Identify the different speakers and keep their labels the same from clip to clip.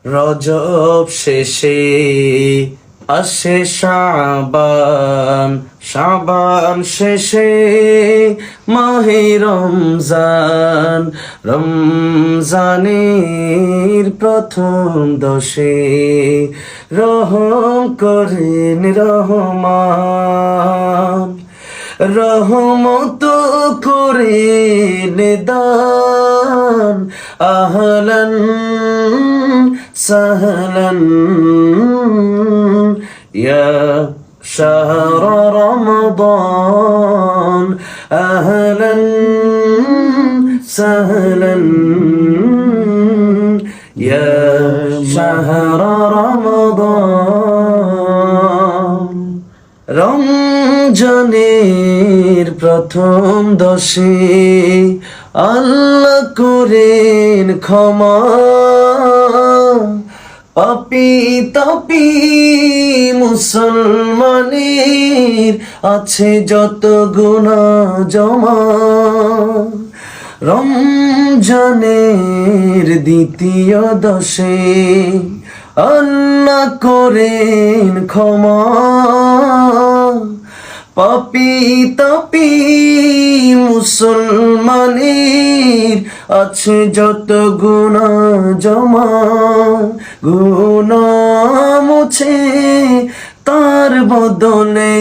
Speaker 1: রজব শেষে আসে শাবান, শাবান শেষে মাহে রমজান, রমজানের প্রথম দশে রহম করেন রহমান, রহমত করেন দান, আহলান সাহলান ইয়া শাহর রমাদান, আহলান সাহলান ইয়া শাহর রমাদান। রমজানের প্রথম দশে আল্লাহ করেন ক্ষমা, পাপী তাপী মুসলমানের আছে যত গুনাহ জমা। রমজানের দ্বিতীয় দশে আল্লাহ করেন ক্ষমা, পাপী তাপী মুসলমানের আছে যত গুনাহ জমা। গুনাহ মুছে তার বদলে,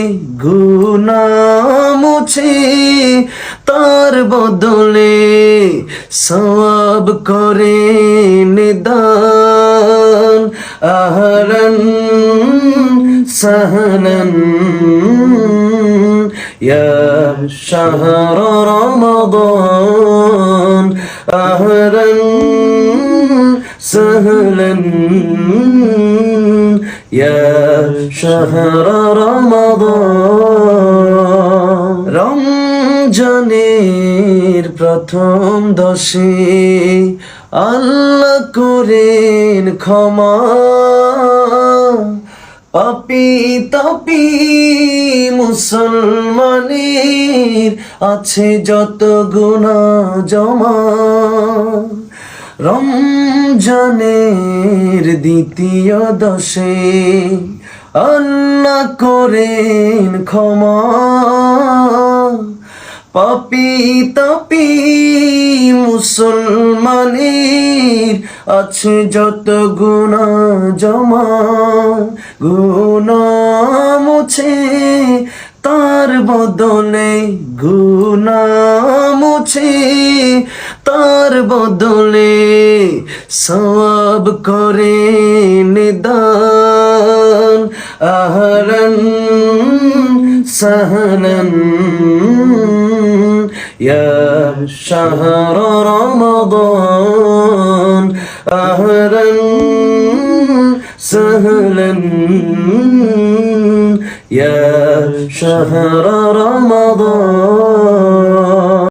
Speaker 1: গুনাহ মুছে তার বদলে সওয়াব করেন দান, আহলান সাহলান ইয়া শাহর রমাদান, আহলান সাহলান ইয়া শাহর রমাদান। রমজানের প্রথম দশে আল্লাহ করেন ক্ষমা, পাপী তাপী মুসলমানের আছে যত গুনাহ জমা। রমজানের দ্বিতীয় দশে আল্লাহ করেন ক্ষমা, পাপী তাপী মুসলমানের আছে যত গুনাহ জমা। গুনাহ মুছে তার বদলে, গুনাহ মুছে তার বদলে সওয়াব করেন দান, আহলান সাহলান ইয়া শাহর রমাদান, আহলান সাহলান ইয়া শাহর রমাদান।